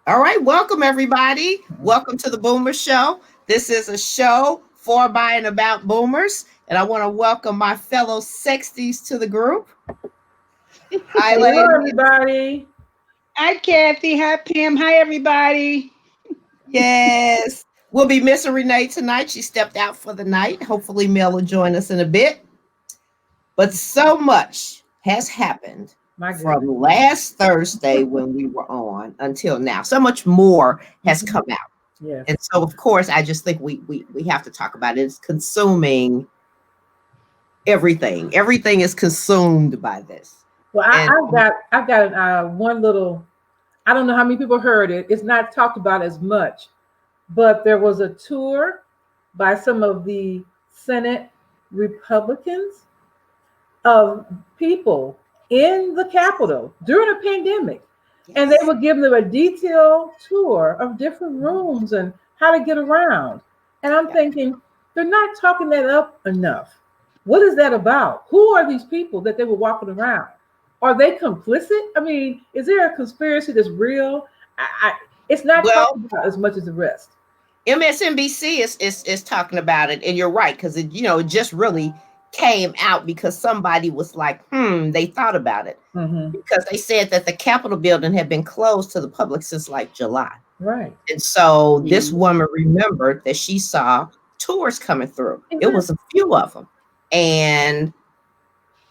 All right, welcome everybody. Welcome to the Boomer Show. This is a show for, by, and about boomers. And I want to welcome my fellow 60s to the group. Hi, Hello, ladies. everybody. Hi, Kathy. Hi, Pam. Hi, everybody. Yes. We'll be missing Renee tonight. She stepped out for the night. Hopefully, Mel will join us in a bit. But so much has happened from last Thursday when we were on until now. So much more has come out. Yes. And so, of course, I just think we have to talk about it. It's consuming everything. Everything is consumed by this. Well, I've got one little. I don't know how many people heard it. It's not talked about as much, but there was a tour by some of the Senate Republicans of people in the Capitol during a pandemic. Yes. And they were giving them a detailed tour of different rooms and how to get around. And I'm thinking, they're not talking that up enough. What is that about? Who are these people that they were walking around? Are they complicit? I mean, is there a conspiracy that's real? It's not talked about as much as the rest. MSNBC is talking about it, and you're right, because it just really came out because somebody was like, they thought about it. Because they said that the Capitol building had been closed to the public since like July. Right. And so this woman remembered that she saw tours coming through. It was a few of them. And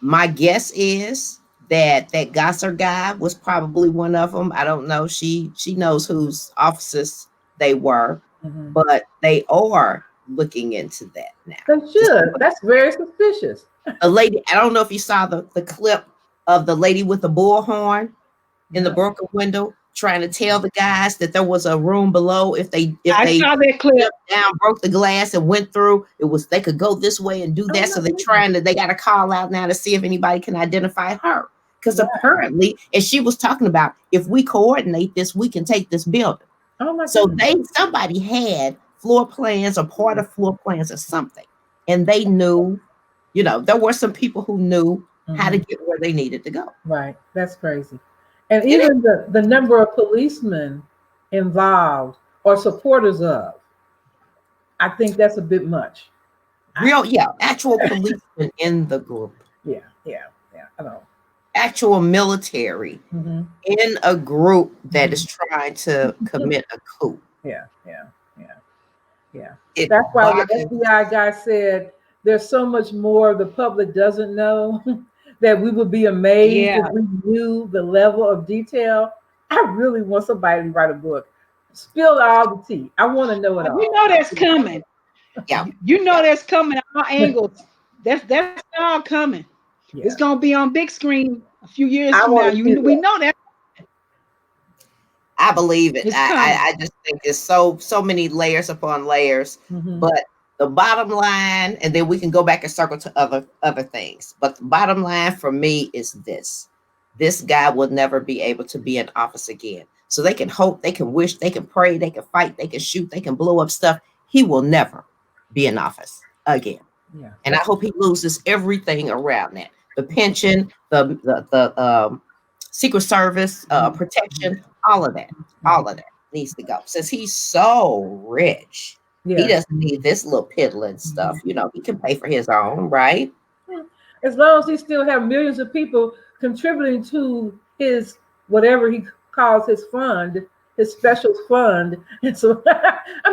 my guess is that Gosser guy was probably one of them. I don't know. She knows whose offices they were, but they are looking into that now. They should. That's very suspicious. A lady, I don't know if you saw the clip of the lady with the bullhorn in the broken window trying to tell the guys that there was a room below. If they saw that clip down, broke the glass and went through, they could go this way and do that. So they got to call out now to see if anybody can identify her. Because apparently, as she was talking about, if we coordinate this, we can take this building. So somebody had floor plans or part of floor plans or something. And they knew, there were some people who knew how to get where they needed to go. Right. That's crazy. And even the number of policemen involved or supporters of, I think that's a bit much. Actual policemen in the group. Yeah, I know. Actual military in a group that is trying to commit a coup. Yeah. That's why the FBI guy said there's so much more the public doesn't know that we would be amazed if we knew the level of detail. I really want somebody to write a book. Spill all the tea. I want to know it all. You know that's coming. Yeah. That's coming at all angles. That's all coming. Yeah. It's gonna be on big screen a few years from now. We know that. I believe it. I just think there's so many layers upon layers. But the bottom line, and then we can go back and circle to other things. But the bottom line for me is this: this guy will never be able to be in office again. So they can hope, they can wish, they can pray, they can fight, they can shoot, they can blow up stuff. He will never be in office again. Yeah. And I hope he loses everything around that: the pension, the Secret Service protection, all of that needs to go. Since he's so rich, he doesn't need this little piddling stuff. He can pay for his own, right? As long as he still have millions of people contributing to his whatever he calls his fund, his special fund. And so,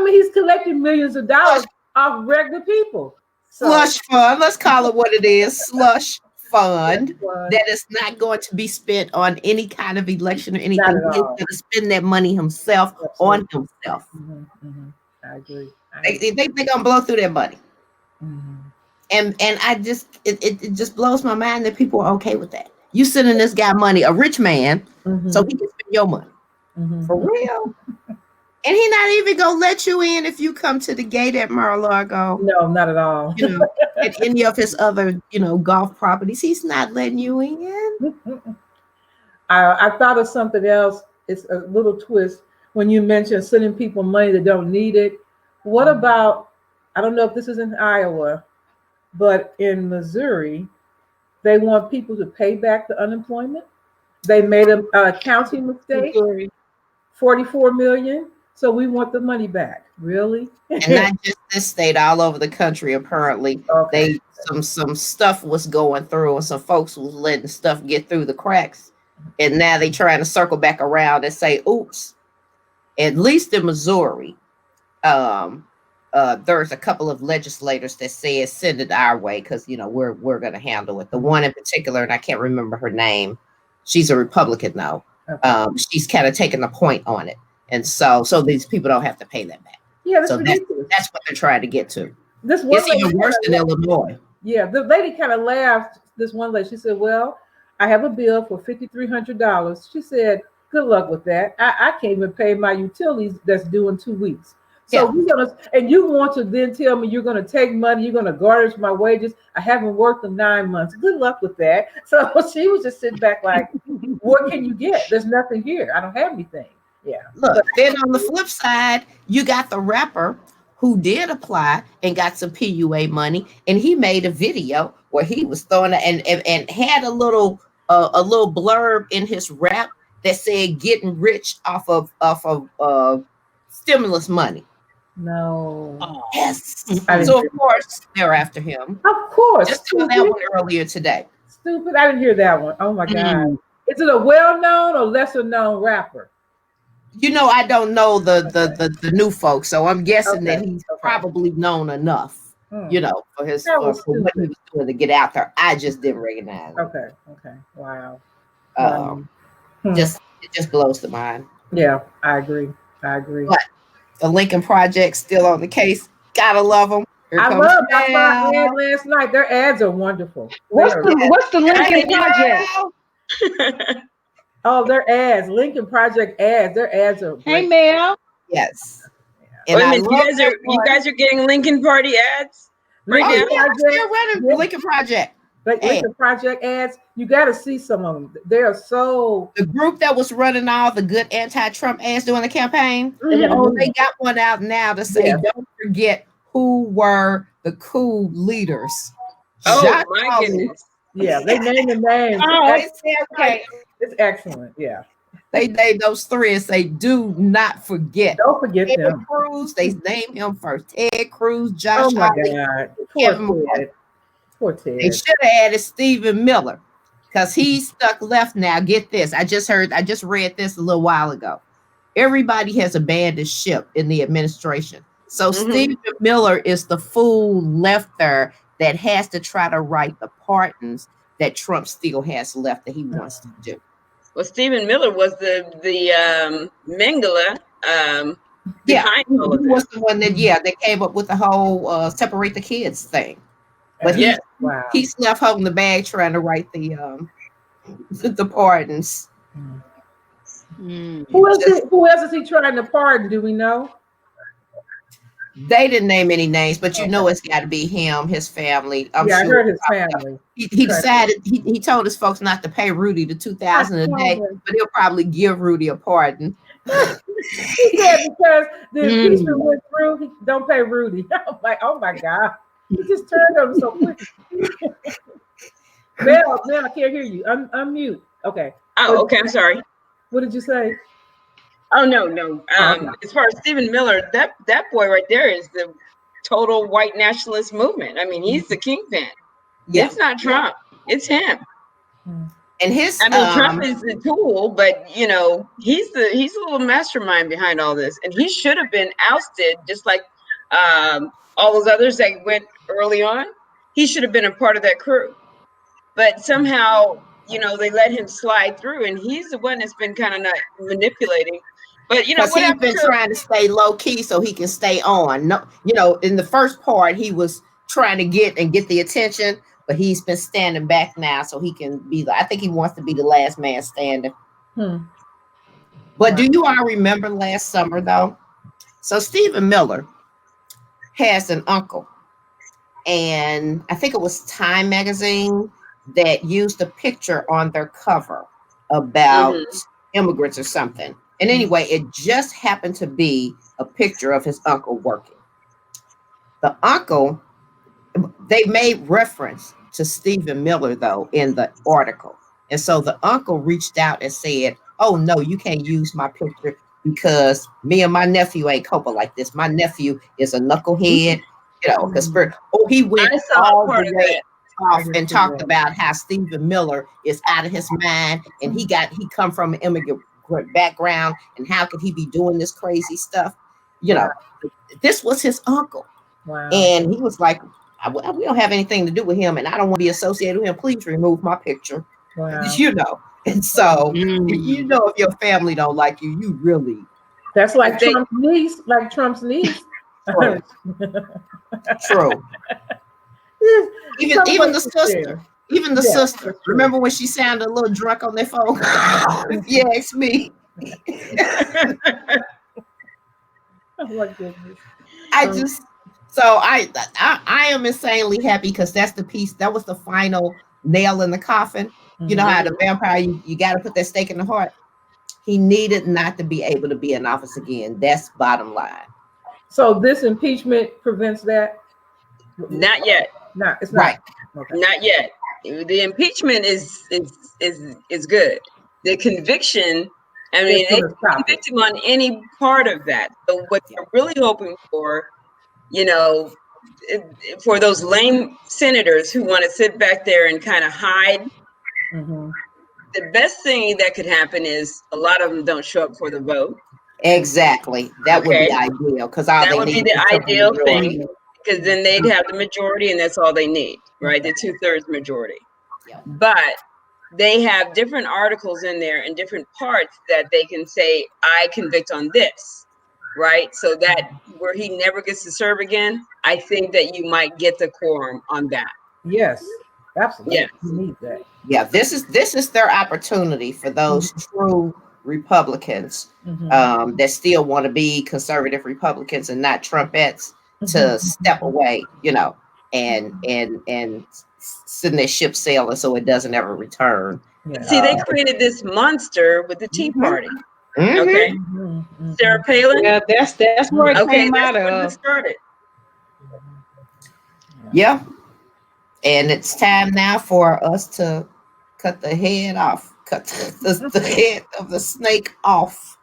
he's collecting millions of dollars off regular people. Slush fund. Let's call it what it is. Slush fund that is not going to be spent on any kind of election or anything. He's going to spend that money himself on himself. I agree. They're going to blow through that money. And I just, it just blows my mind that people are okay with that. You sending this guy money, a rich man, so he can spend your money. For real. And he not even gonna let you in if you come to the gate at Mar-a-Lago. No, not at all. At any of his other, golf properties, he's not letting you in. I thought of something else. It's a little twist when you mentioned sending people money that don't need it. What about, I don't know if this is in Iowa, but in Missouri, they want people to pay back the unemployment. They made a accounting mistake 44 million. So we want the money back. Really? And not just this state, all over the country. Apparently, Okay. some stuff was going through, and some folks was letting stuff get through the cracks. And now they trying to circle back around and say, "Oops." At least in Missouri, there's a couple of legislators that said send it our way because we're going to handle it. The one in particular, and I can't remember her name. She's a Republican though. Okay. She's kind of taking a point on it. And so these people don't have to pay that back. Yeah, that's what they're trying to get to. This one it's even worse than Illinois. Yeah, the lady kind of laughed. This one lady, she said, "Well, I have a bill for $5,300." She said, "Good luck with that. I can't even pay my utilities that's due in 2 weeks. So we're gonna, and you want to then tell me you're gonna take money, you're gonna garnish my wages. I haven't worked in 9 months. Good luck with that." So she was just sitting back like, "What can you get? There's nothing here. I don't have anything." Yeah. Look, then on the flip side, you got the rapper who did apply and got some PUA money, and he made a video where he was throwing it and had a little blurb in his rap that said getting rich off of stimulus money. No. Yes. So of course they're after him. Of course. Just saw that one earlier today. Stupid. I didn't hear that one. Oh my God. Is it a well-known or lesser-known rapper? I don't know the new folks, so I'm guessing that he's probably known enough, for his for what he was doing to get out there. I just didn't recognize him. Okay. Wow. It just blows the mind. Yeah, I agree. But the Lincoln Project still on the case. Gotta love them. I saw an ad last night. Their ads are wonderful. What's the Lincoln Project? Oh, their ads, Lincoln Project ads. Their ads are great. Hey, Mel. Yes. And you guys are getting Lincoln Party ads right now. Yeah, still running Lincoln Project. Lincoln Project ads. You got to see some of them. They are so. The group that was running all the good anti-Trump ads during the campaign. Mm-hmm. They got one out now to say, don't forget who were the coup leaders. Oh my goodness. Yeah, they named the names. Okay. It's excellent. Yeah. They named those three and say, do not forget. Don't forget Ted them. Cruz, they named him first. Ted Cruz, Josh God. Poor Ted. They should have added Stephen Miller because he's stuck left now. Get this. I just read this a little while ago. Everybody has abandoned ship in the administration. So Stephen Miller is the fool left there that has to try to write the pardons that Trump still has left that he wants to do. Well, Stephen Miller was the Mengele. He was the one that came up with the whole separate the kids thing. But he's left holding the bag trying to write the pardons. Who else is he trying to pardon? Do we know? They didn't name any names, but it's got to be him, his family. I'm sure. I heard his family. He decided he told his folks not to pay Rudy the $2,000 a day, but he'll probably give Rudy a pardon. He said because the impeachment went through, he don't pay Rudy. I'm like, oh my God, he just turned on him so quick. Mel, I can't hear you. Unmute. Okay. Oh, okay. I'm sorry. What did you say? Oh no. As far as Stephen Miller, that boy right there is the total white nationalist movement. I mean, he's the kingpin. Yeah. It's not Trump. It's him. And Trump is the tool, but he's a little mastermind behind all this. And he should have been ousted, just like all those others that went early on. He should have been a part of that crew. But somehow, they let him slide through, and he's the one that's been kind of not manipulating. But he's been trying to stay low key so he can stay on. No, in the first part, he was trying to get the attention, but he's been standing back now so he can be I think he wants to be the last man standing. But do you all remember last summer though? So Stephen Miller has an uncle, and I think it was Time magazine that used a picture on their cover about immigrants or something. And anyway, it just happened to be a picture of his uncle working. The uncle, they made reference to Stephen Miller, though, in the article. And so the uncle reached out and said, oh, no, you can't use my picture. because me and my nephew ain't coping like this. My nephew is a knucklehead, because he went I saw all part the of way that. off and talked about how Stephen Miller is out of his mind, and he come from an immigrant background, and how could he be doing this crazy stuff? This was his uncle. Wow. And he was like, we don't have anything to do with him, and I don't want to be associated with him. Please remove my picture. Wow. And so if your family don't like you, you really. That's like Trump's niece. True. True. Even the sister. Even the sister. Remember when she sounded a little drunk on their phone? Yeah, it's me. Oh my goodness. I am insanely happy because that's the piece. That was the final nail in the coffin. You know how the vampire, you got to put that stake in the heart. He needed not to be able to be in office again. That's bottom line. So this impeachment prevents that? Not yet. No, it's not. Right. Okay. Not yet. The impeachment is good. The conviction, I mean, they convict him on any part of that. So what they're really hoping for, for those lame senators who want to sit back there and kind of hide, the best thing that could happen is a lot of them don't show up for the vote. Exactly. That would be ideal, because that would be the ideal thing, because then they'd have the majority, and that's all they need, right? The 2/3 majority. Yeah. But they have different articles in there and different parts that they can say, I convict on this, right? So that where he never gets to serve again, I think that you might get the quorum on that. Yes, absolutely. Yes. You need that. Yeah, this is their opportunity for those true Republicans that still want to be conservative Republicans and not Trumpettes to step away, and send their ship sailing so it doesn't ever return. Yeah. See, they created this monster with the Tea Party. Okay. Sarah Palin. Yeah, that's where it came out of. It started. Yeah. And it's time now for us to cut the head off, cut the head of the snake off.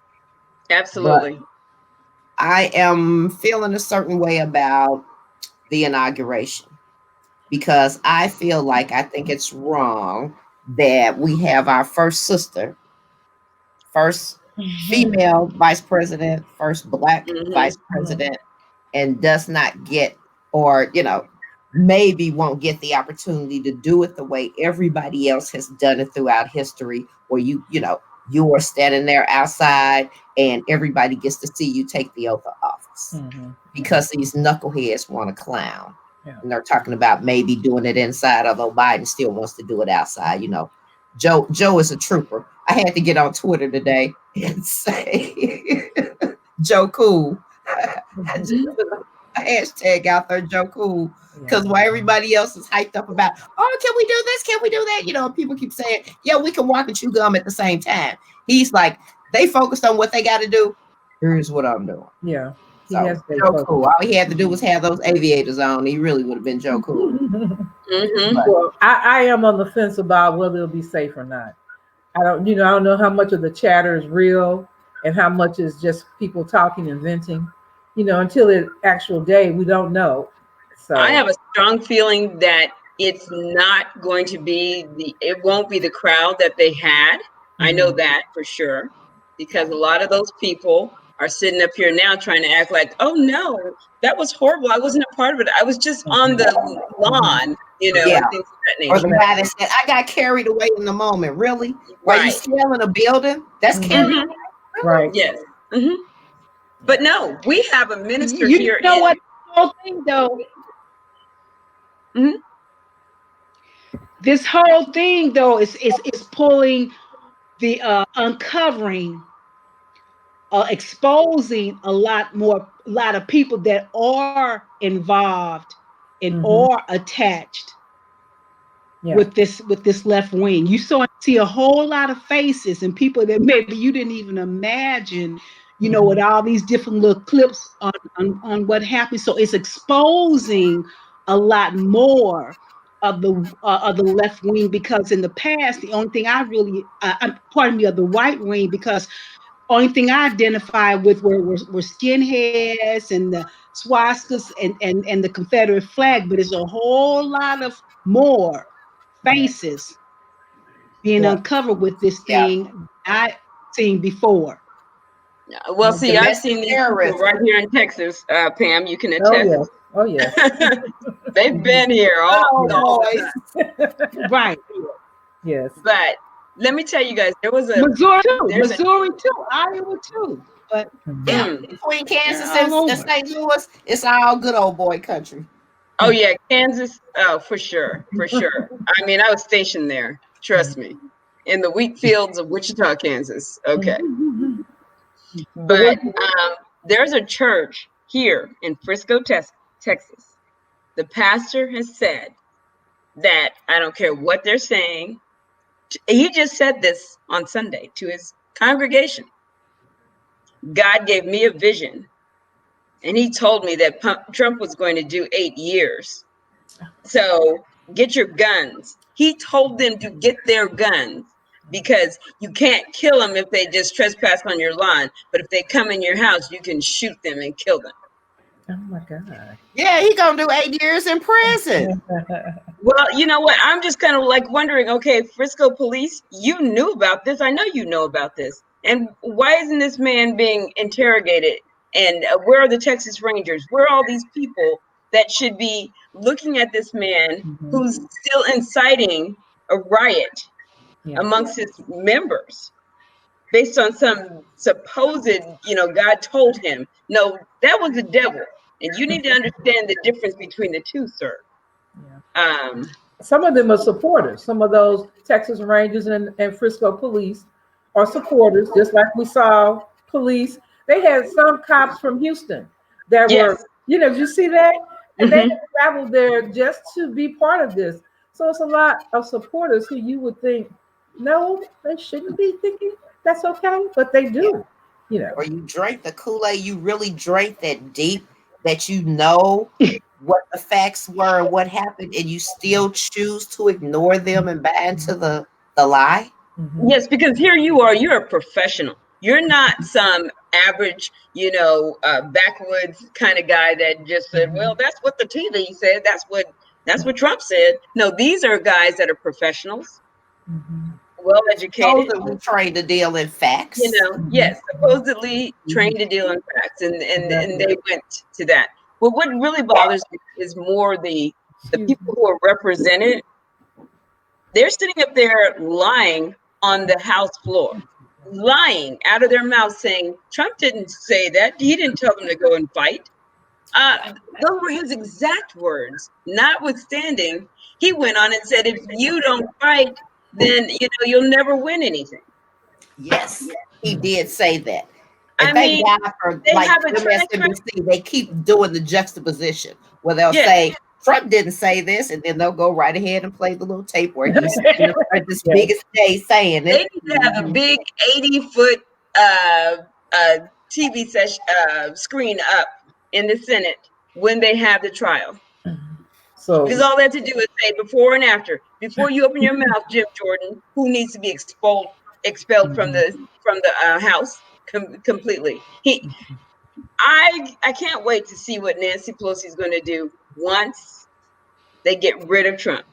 Absolutely. But I am feeling a certain way about the inauguration, because I think it's wrong that we have our first sister, first female vice president, first Black vice president, and does not get, or maybe won't get the opportunity to do it the way everybody else has done it throughout history, where you are standing there outside and everybody gets to see you take the oath of office, because these knuckleheads want to clown. Yeah. And they're talking about maybe doing it inside, although Biden still wants to do it outside. Joe is a trooper. I had to get on Twitter today and say, Joe Cool. Hashtag out there, Joe Cool, because while everybody else is hyped up about, can we do this? Can we do that? People keep saying, yeah, we can walk and chew gum at the same time. He's like, they focused on what they got to do. Here's what I'm doing. Yeah. So Joe Cool. All he had to do was have those aviators on. He really would have been Joe Cool. Well, I am on the fence about whether it'll be safe or not. I don't know how much of the chatter is real and how much is just people talking and venting. Until the actual day, we don't know. So I have a strong feeling that it's not going to be it won't be the crowd that they had. I know that for sure, because a lot of those people are sitting up here now trying to act like, oh no, that was horrible. I wasn't a part of it. I was just on the lawn, and things of that nature. Or the guy that said, I got carried away in the moment. Really? While you still in a building? That's carried away. Right. Yes. But no, we have a minister here. You know what? The whole thing, though. This whole thing, though, is pulling the uncovering, exposing a lot of people that are involved and are attached with this left wing. You see a whole lot of faces and people that maybe you didn't even imagine. With all these different little clips on what happened. So it's exposing a lot more of the left wing, because in the past, the only thing of the right wing, because only thing I identified with were skinheads and the swastikas and the Confederate flag, but it's a whole lot of more faces being uncovered with this thing I've seen before. Well, see, I've seen these people right here in Texas, Pam. You can attest. Oh yes. They've been here all the time. Right. Yes. But let me tell you guys, there was a Missouri too, Iowa too. But between Kansas and St. Louis, it's all good old boy country. Oh yeah, Kansas. Oh, for sure, for sure. I mean, I was stationed there. Trust me, in the wheat fields of Wichita, Kansas. Okay, but there's a church here in Frisco, Texas. The pastor has said that I don't care what they're saying. He just said this on Sunday to his congregation. God gave me a vision, and he told me that Trump was going to do 8 years. So get your guns. He told them to get their guns because you can't kill them if they just trespass on your lawn. But if they come in your house, you can shoot them and kill them. Oh my God. Yeah, he gonna do 8 years in prison. Well, you know what? I'm just kind of like wondering, okay, Frisco police, you knew about this. I know you know about this. And why isn't this man being interrogated? And where are the Texas Rangers? Where are all these people that should be looking at this man who's still inciting a riot amongst his members based on some supposed, God told him? No, that was the devil. And you need to understand the difference between the two, sir. Yeah. Some of them are supporters. Some of those Texas Rangers and Frisco police are supporters, just like we saw police. They had some cops from Houston that were, did you see that? And they traveled there just to be part of this. So it's a lot of supporters who you would think, no, they shouldn't be thinking that's okay, but they do. Or you drink the Kool-Aid, you really drink that deep that you know what the facts were and what happened, and you still choose to ignore them and buy into the lie. Yes, because here you are, you're a professional. You're not some average, backwoods kind of guy that just said, well, that's what the TV said. That's what Trump said. No, these are guys that are professionals, well educated. Supposedly trained to deal in facts. Yes, supposedly trained to deal in facts, and they went to that. But what really bothers me is more the people who are represented. They're sitting up there lying on the House floor, lying out of their mouth, saying Trump didn't say that. He didn't tell them to go and fight. Those were his exact words. Notwithstanding, he went on and said, if you don't fight, then you'll never win anything. Yes, he did say that. And thank God for MSNBC. They keep doing the juxtaposition where they'll say Trump didn't say this, and then they'll go right ahead and play the little tape where he's this biggest day saying it. They need to have a big 80-foot TV screen up in the Senate when they have the trial. So because all they have to do is say before and after. Before you open your mouth, Jim Jordan, who needs to be expelled from the House completely. I can't wait to see what Nancy Pelosi is going to do once they get rid of Trump.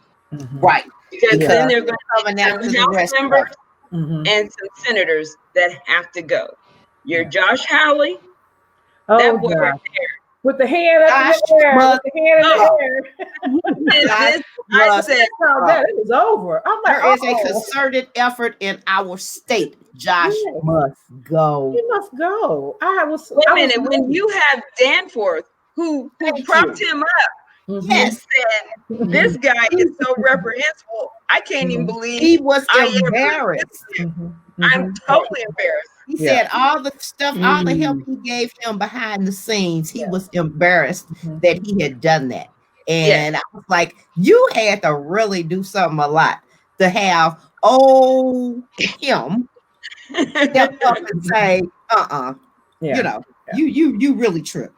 Right. Because then they're going to have some House members and some senators that have to go. Your Josh Hawley, that boy right there. With the hand up in the air. With the hand in the air. I said, that is over. I'm like, there is a concerted effort in our state. Josh must go. He must go. Wait a minute. When you have Danforth, who propped him up, yes, said this guy is so reprehensible. I can't even believe he was embarrassed. I'm totally embarrassed. He said all the stuff, all the help he gave him behind the scenes, he was embarrassed that he had done that. And I was like, you had to really do something a lot to have him step up and say, you really tripped.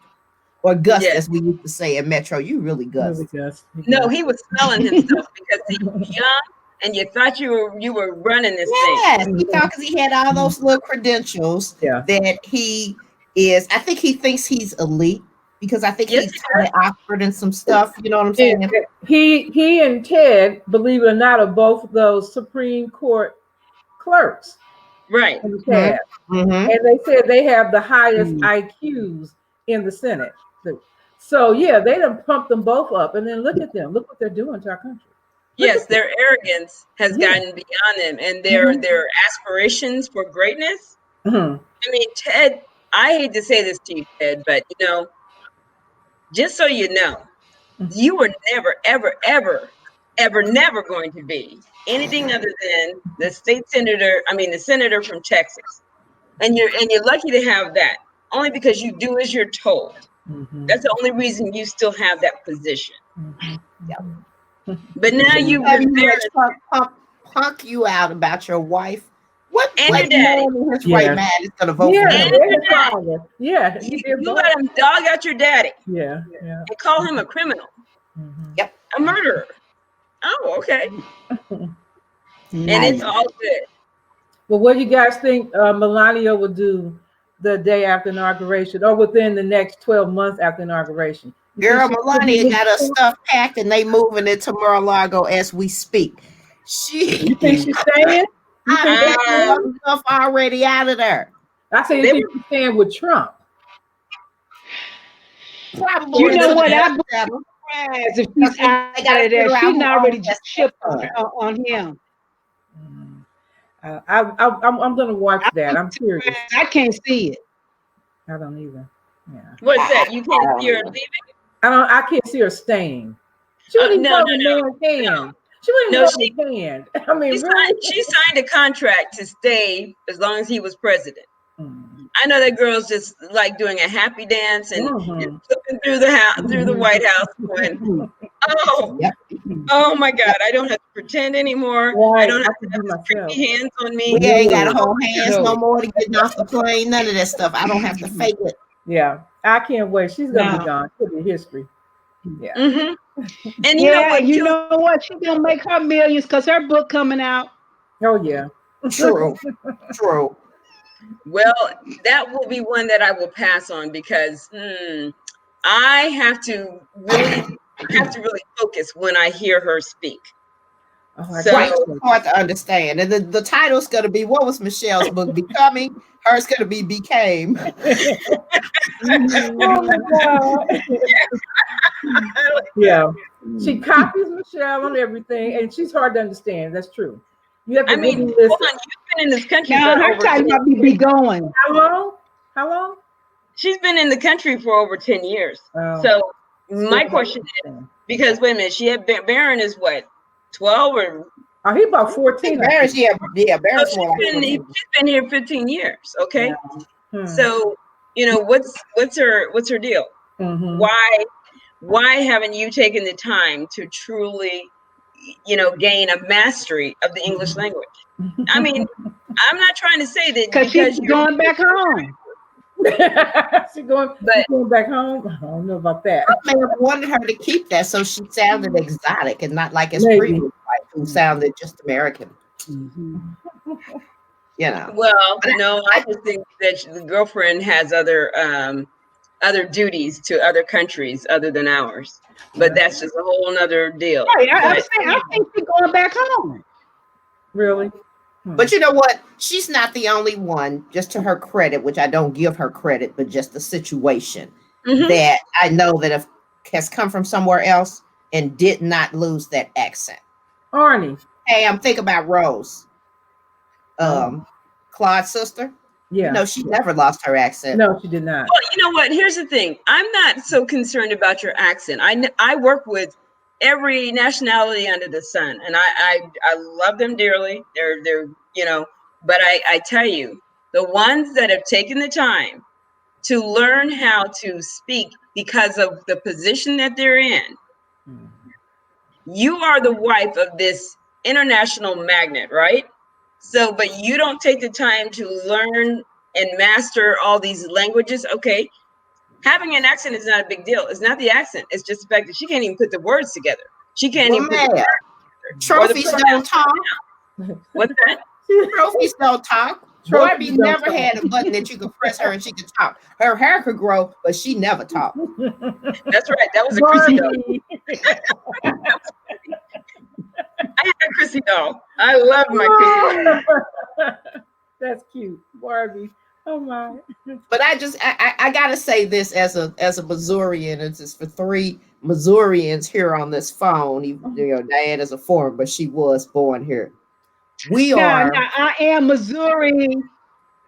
Or Gus, as we used to say in Metro, you really Gus. No, he was smelling himself because he was young, and you thought you were running this thing. Yes, he thought because he had all those little credentials that he is. I think he thinks he's elite because I think he's taught at Oxford and some stuff. You know what I'm saying? He and Ted, believe it or not, are both those Supreme Court clerks. Right. And they said they have the highest IQs in the Senate. So yeah, they done pumped them both up, and then look at them. Look what they're doing to our country. Yes, their arrogance has gotten beyond them, and their aspirations for greatness. I mean, Ted, I hate to say this to you, Ted, but just so you know, you were never, ever, ever, ever, never going to be anything other than the the senator from Texas. And you're lucky to have that, only because you do as you're told. That's the only reason you still have that position. But now you punk you out about your wife. What and your daddy? His right man is gonna vote for him. You let him dog out your daddy. And call him a criminal. Yep. A murderer. Oh, okay. And it's all good. Well, what do you guys think Melania will do the day after inauguration, or within the next 12 months after inauguration? Girl, Melania got her stuff packed and they moving it to Mar-a-Lago as we speak. You think she's staying? I think stuff already out of there. I say you think she's staying with Trump. Probably. You know what? I'd be surprised if she's out of there. She's not already just shipped on him. I'm gonna watch that. I'm curious. I can't see it. I don't either. Yeah. What's that? You can't see her leaving? I can't see her staying. She wouldn't even hold the man's hand. She wouldn't even hold his hand. I mean, she signed a contract to stay as long as he was president. I know that girl's just like doing a happy dance and flipping through the house, through the White House, going, oh my God, I don't have to pretend anymore. Right. I don't have to have creepy hands on me. We ain't got to hold hands no more to get off the plane. None of that stuff. I don't have to fake it. Yeah, I can't wait. She's gonna be gone. It'll be history. Yeah. And you know what? She's gonna make her millions because her book coming out. Oh yeah. True. Well, that will be one that I will pass on because I have to really focus when I hear her speak. It's hard to understand. And the title's going to be, what was Michelle's book? Becoming. Hers going to be Became. Oh my God. Yeah. She copies Michelle on everything, and she's hard to understand. That's true. You have to hold on, you've been in this country for over 10 years. Be going. How long? She's been in the country for over 10 years. Oh. So my question is, because wait a minute, she had Barron is what, 12 or? Oh, he about 14. Barron's, Barron's so she's been here 15 years. Okay. Yeah. So what's her deal? Why haven't you taken the time to truly gain a mastery of the English language? I mean, I'm not trying to say that because she's going back home. She's going back home. I don't know about that. I may have wanted her to keep that so she sounded exotic and not like his previous wife who sounded just American. Well, no, I just think that the girlfriend has other duties to other countries other than ours. But that's just a whole nother deal. Right, I think she's going back home. Really? But you know what? She's not the only one, just to her credit, which I don't give her credit, but just the situation that I know that has come from somewhere else and did not lose that accent. Arnie. Hey, I'm thinking about Rose. Claude's sister. Yeah. No, she never lost her accent. No, she did not. Well, you know what? Here's the thing. I'm not so concerned about your accent. I work with every nationality under the sun, and I love them dearly. They're but I tell you, the ones that have taken the time to learn how to speak because of the position that they're in, you are the wife of this international magnet, right? So, but you don't take the time to learn and master all these languages. Okay, having an accent is not a big deal. It's not the accent. It's just the fact that she can't even put the words together. She can't even put the words together. Trophies don't talk. What's that? Trophies don't talk. Barbie never had a button that you could press her and she could talk. Her hair could grow, but she never talked. That's right. That was a Chrissy doll. I had a Chrissy doll. I love my Chrissy. That's cute, Barbie. Oh my! But I gotta say this as a Missourian. It's just for 3 Missourians here on this phone. You know, Diane is a foreigner, but she was born here. We are. Now, I am Missouri.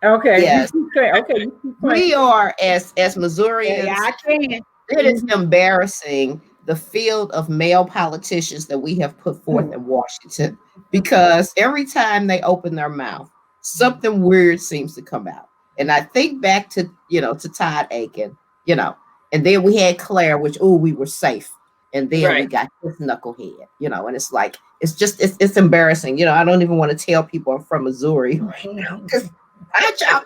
Okay. Yes. Okay. We are as Missourians. Yeah, I can. It is embarrassing the field of male politicians that we have put forth in Washington, because every time they open their mouth, something weird seems to come out. And I think back to, to Todd Aiken, and then we had Claire, which, we were safe. And then we got this knucklehead, and it's like, it's embarrassing. I don't even want to tell people I'm from Missouri right now, because I didn't.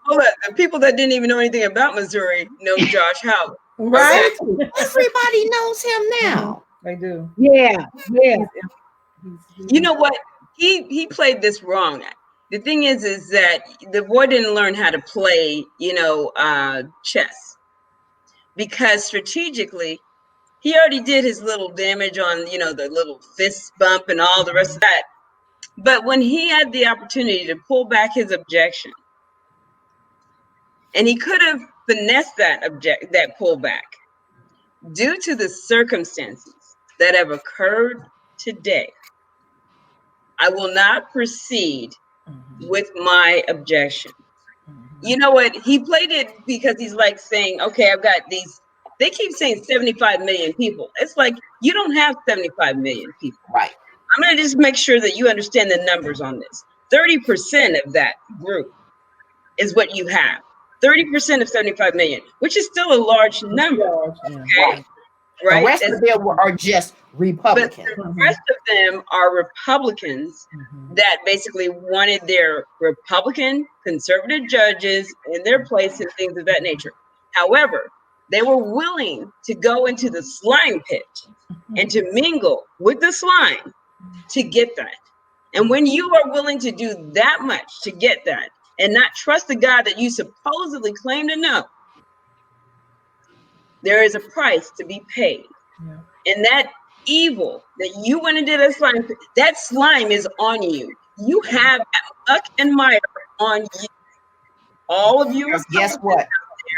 Well, the people that didn't even know anything about Missouri know Josh Howard. Right? Everybody knows him now. They do. Yeah. You know what? He played this wrong. The thing is that the boy didn't learn how to play, chess, because strategically, he already did his little damage on, the little fist bump and all the rest of that. But when he had the opportunity to pull back his objection, and he could have finessed that pullback, due to the circumstances that have occurred today, I will not proceed with my objection. You know what? He played it because he's like saying, okay, I've got these. They keep saying 75 million people. It's like, you don't have 75 million people. Right. I'm going to just make sure that you understand the numbers on this. 30% of that group is what you have. 30% of 75 million, which is still a large number. Okay? Right? The rest of them are just Republicans. But the rest of them are Republicans that basically wanted their Republican conservative judges in their place and things of that nature. However, they were willing to go into the slime pit and to mingle with the slime to get that. And when you are willing to do that much to get that and not trust the God that you supposedly claim to know, there is a price to be paid. Yeah. And that evil that you went and did that slime is on you. You have muck and mire on you. All of you. Guess what?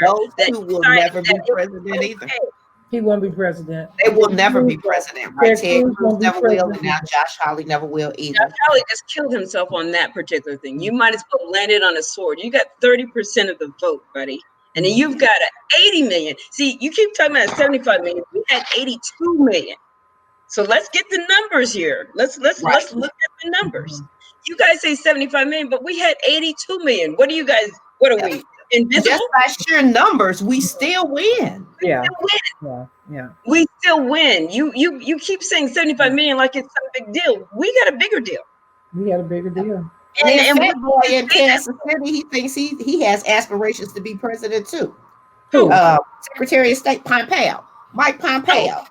Those two will never be president either. He won't be president. They will never be president. Right? Ted Cruz never will, and now Josh Hawley never will either. Josh Hawley just killed himself on that particular thing. You might as well landed on a sword. You got 30% of the vote, buddy. And then you've got 80 million. See, you keep talking about 75 million. We had 82 million. So let's get the numbers here. Let's look at the numbers. You guys say 75 million, but we had 82 million. What are we? Invisible? Just by sheer numbers, we still win. Yeah. We still win. You keep saying 75 million like it's some big deal. We got a bigger deal. We had a bigger deal. And that boy in Kansas City, he thinks he has aspirations to be president too. Who? Secretary of State Pompeo, Mike Pompeo.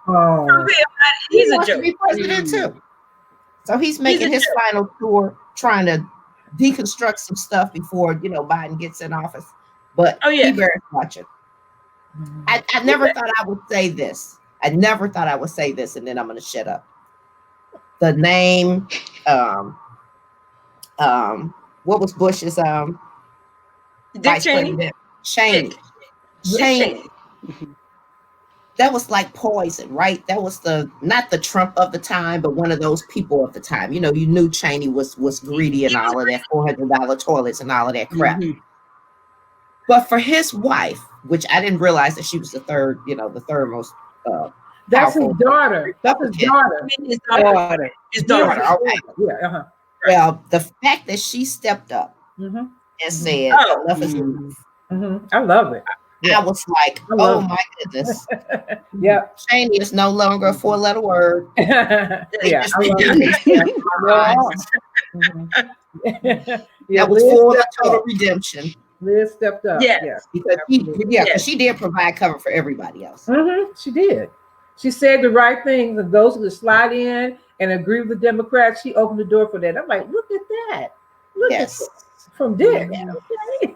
He's wants a joke. to be president too. So he's making his final tour, trying to deconstruct some stuff before Biden gets in office. But he better watch it. I never thought I would say this. And then I'm going to shut up. The name, what was Bush's Dick Cheney. Cheney. That was like poison, right? That was not the Trump of the time, but one of those people of the time. You knew Cheney was greedy and all of that, $400 toilets and all of that crap. But for his wife, which I didn't realize that she was the third most. That's his daughter. That's his daughter. His daughter. Okay. Yeah. Well, the fact that she stepped up and said, "Enough is enough." I love it. I was like, oh my goodness. Cheney is no longer a 4-letter word. That was for the total redemption. Liz stepped up. Because she did provide cover for everybody else. She did. She said the right things, and those who could slide in and agree with the Democrats, she opened the door for that. I'm like, look at that. Look at this. From Dick. Okay.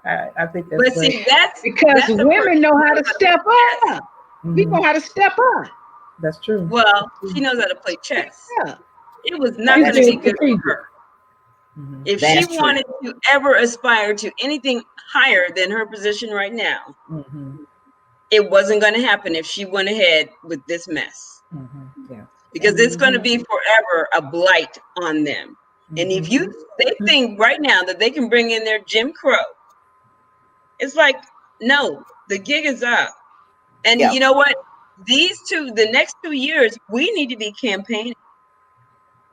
I think that's but great. see, that's because women know how to step up. We know how to step up. That's true. Well, she knows how to play chess. Yeah. It was not going to be good for her. If That's she wanted to ever aspire to anything higher than her position right now, it wasn't going to happen if she went ahead with this mess. Yeah. Because it's going to be forever a blight on them. And if they think right now that they can bring in their Jim Crow, it's like, no, the gig is up. And you know what? The next 2 years, we need to be campaigning.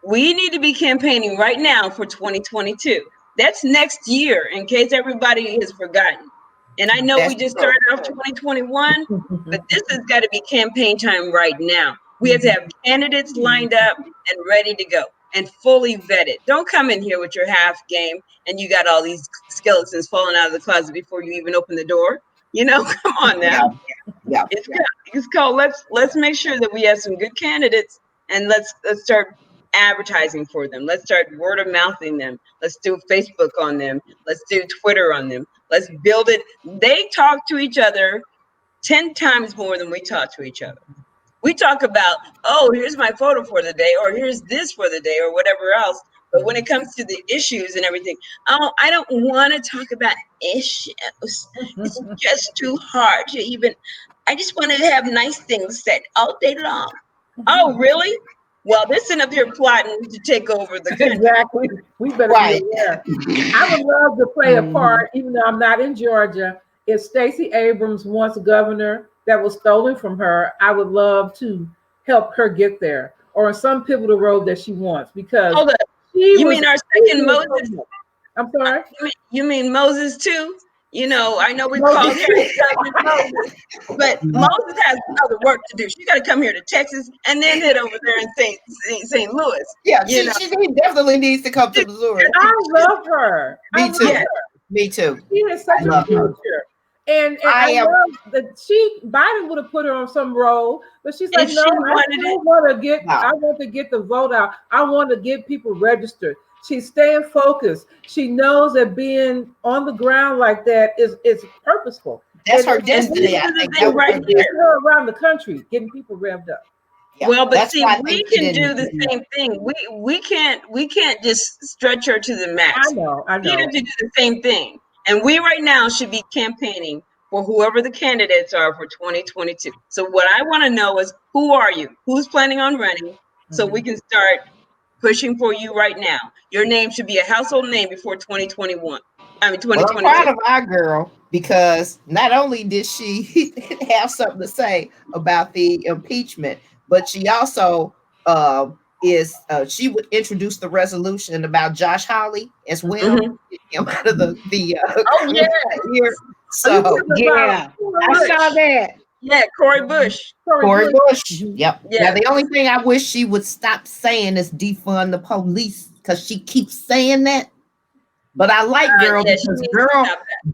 We need to be campaigning right now for 2022. That's next year, in case everybody has forgotten. And I know we just started off 2021, but this has got to be campaign time right now. We have to have candidates lined up and ready to go and fully vetted. Don't come in here with your half game and you got all these skeletons falling out of the closet before you even open the door. You know, come on now. Yeah. It's called let's make sure that we have some good candidates, and let's start advertising for them. Let's start word of mouthing them. Let's do Facebook on them. Let's do Twitter on them. Let's build it. They talk to each other 10 times more than we talk to each other. We talk about, oh, here's my photo for the day, or here's this for the day, or whatever else. But when it comes to the issues and everything, oh, I don't want to talk about issues. It's just too hard to even, I just want to have nice things said all day long. Oh, really? Well, they're sitting up here plotting to take over the country. Exactly. We better be aware. I would love to play a part, even though I'm not in Georgia. If Stacey Abrams wants a governor that was stolen from her, I would love to help her get there, or in some pivotal road that she wants, because you mean our second Moses? I'm sorry? You mean Moses too? You know, I know we call him Moses, but Moses has other work to do. She got to come here to Texas and then head over there in St. Louis. Yeah, she definitely needs to come to Missouri. I love her. Me too. She is such a future. And I love that Biden would have put her on some role, but she's like, no, I want to get the vote out. I want to get people registered. She's staying focused. She knows that being on the ground like that is purposeful. That's her destiny. I think that's right here. Her around the country, getting people revved up. Yeah, well, but see, we can do the same thing. We can't just stretch her to the max. I know. We need to do the same thing. And we right now should be campaigning for whoever the candidates are for 2022. So what I want to know is, who are you? Who's planning on running? So we can start pushing for you right now. Your name should be a household name before 2021. I mean, 2022. Well, I'm proud of our girl, because not only did she have something to say about the impeachment, but she also she would introduce the resolution about Josh Hawley as well. Him out of the here. So I saw that. Yeah, Cori Bush. Cori Bush. Yep. Yeah. Now the only thing I wish she would stop saying is defund the police, because she keeps saying that. But I like girl, because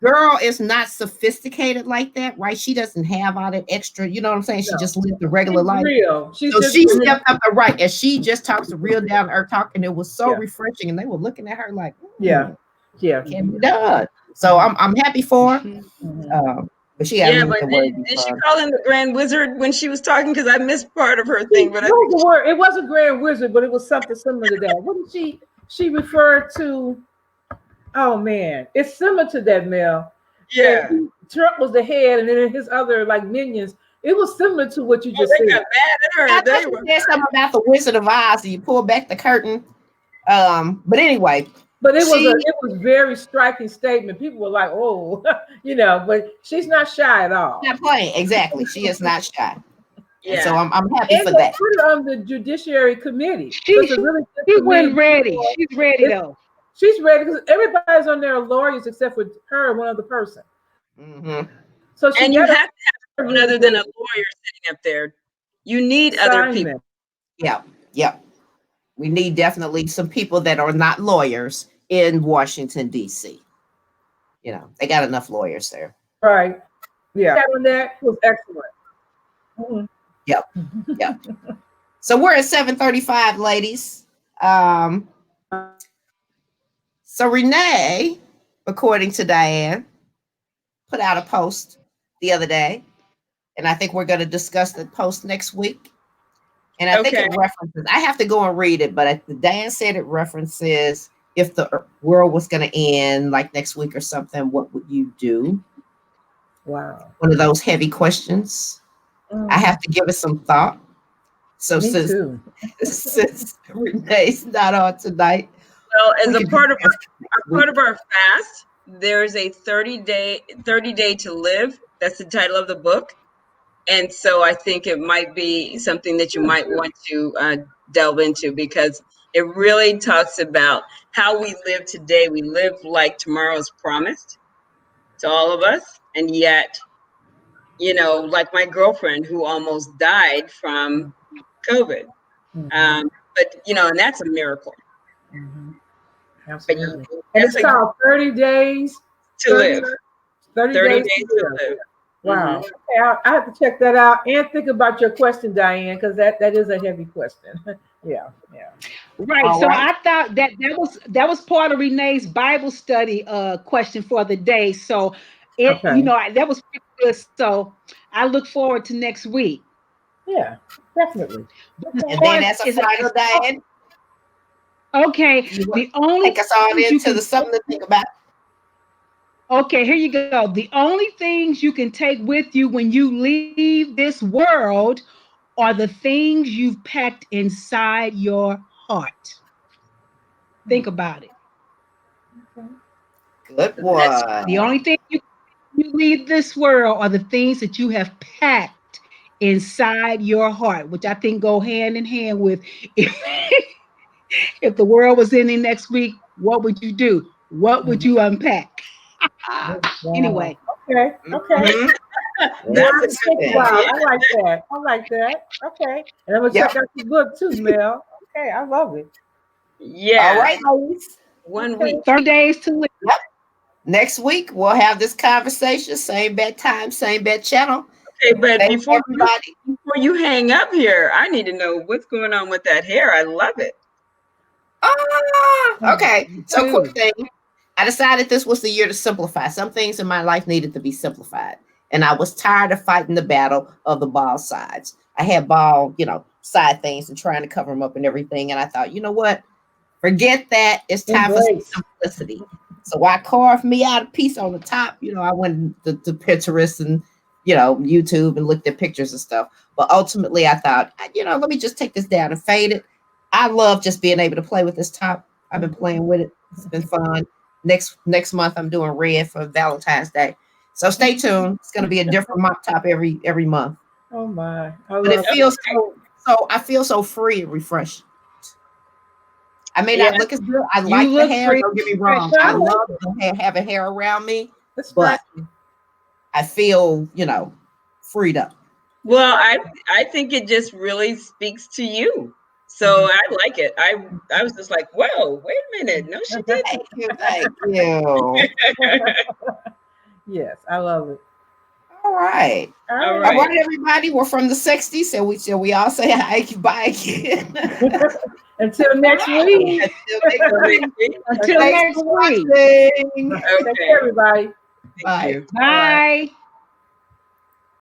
girl is not sophisticated like that, right? She doesn't have all that extra, you know what I'm saying? She just lived the regular life. Real. She stepped up the right, and she just talks a real down to earth talk, and it was so refreshing. And they were looking at her like, yeah, can be done. So I'm happy for her. But she did she call him the Grand Wizard when she was talking? Because I missed part of her thing. But it wasn't Grand Wizard, but it was something similar to that. What did she referred to? Oh man, it's similar to that, Mel. Yeah, Trump was the head, and then his other mininions. It was similar to what you just said. They got mad at her. They said something about the Wizard of Oz, and you pull back the curtain. But anyway. But it was very striking statement. People were like, "Oh, but she's not shy at all." Not playing exactly. She is not shy. Yeah. And so I'm happy for that. Put her on the Judiciary Committee. She went ready. She's ready though. She's ready because everybody's on there are lawyers except for her and one other person. So and you have to have someone other than a lawyer sitting up there. You need other people. Yeah. We need definitely some people that are not lawyers in Washington, D.C. They got enough lawyers there. Right. Yeah. That was excellent. Yep. So we're at 7:35, ladies. So Renee, according to Diane, put out a post the other day, and I think we're going to discuss the post next week. And I think it references, I have to go and read it, but Diane said it references if the world was going to end like next week or something, what would you do? Wow. One of those heavy questions. I have to give it some thought. So since Renee's not on tonight. Well, as a part of our fast, there's a 30 day to live. That's the title of the book. And so I think it might be something that you might want to delve into, because it really talks about how we live today. We live like tomorrow's promised to all of us. And yet, you know, like my girlfriend who almost died from COVID. But, you know, and that's a miracle. Absolutely. And it's called 30 Days to Live. 30 days to live. Wow. Okay, I have to check that out and think about your question, Diane, because that is a heavy question. Yeah. Right. All right. I thought that was part of Renee's Bible study question for the day. So you know, that was pretty good. So I look forward to next week. Yeah, definitely. And then as a final, Diane. Okay. The only take us on into the something to think about. Okay, here you go. The only things you can take with you when you leave this world are the things you've packed inside your heart. Think about it. Good one. The only thing you leave this world are the things that you have packed inside your heart, which I think go hand in hand with if the world was ending next week, what would you do? What would you unpack? Anyway. Okay. That's I like that. Okay. And I'm gonna check out the book too, Mel. Okay, I love it. Yeah. All right, ladies. 1 week. 30 days to live. Yep. Next week we'll have this conversation. Same bad time, same bad channel. Okay, but before you hang up here, I need to know what's going on with that hair. I love it. Okay. So quick thing. I decided this was the year to simplify. Some things in my life needed to be simplified. And I was tired of fighting the battle of the bald sides. I had bald, side things and trying to cover them up and everything. And I thought, you know what? Forget that. It's time for some simplicity. So I carved me out a piece on the top. I went to Pinterest and, YouTube and looked at pictures and stuff. But ultimately I thought, let me just take this down and fade it. I love just being able to play with this top. I've been playing with it. It's been fun. Next month I'm doing red for Valentine's Day. So stay tuned. It's going to be a different mop top every month. Oh my. But it feels so I feel so free and refreshed. I may not look as good. I like the hair, don't get me wrong. I love having hair around me, but I feel, freed up. Well, I think it just really speaks to you. So I like it. I was just like, whoa, wait a minute. No, she didn't. Thank you. Yes, I love it. All right, everybody. We're from the 60s, so we all say hi, bye again. Until next week. Until next week. Okay. Take care, everybody. Bye. Bye.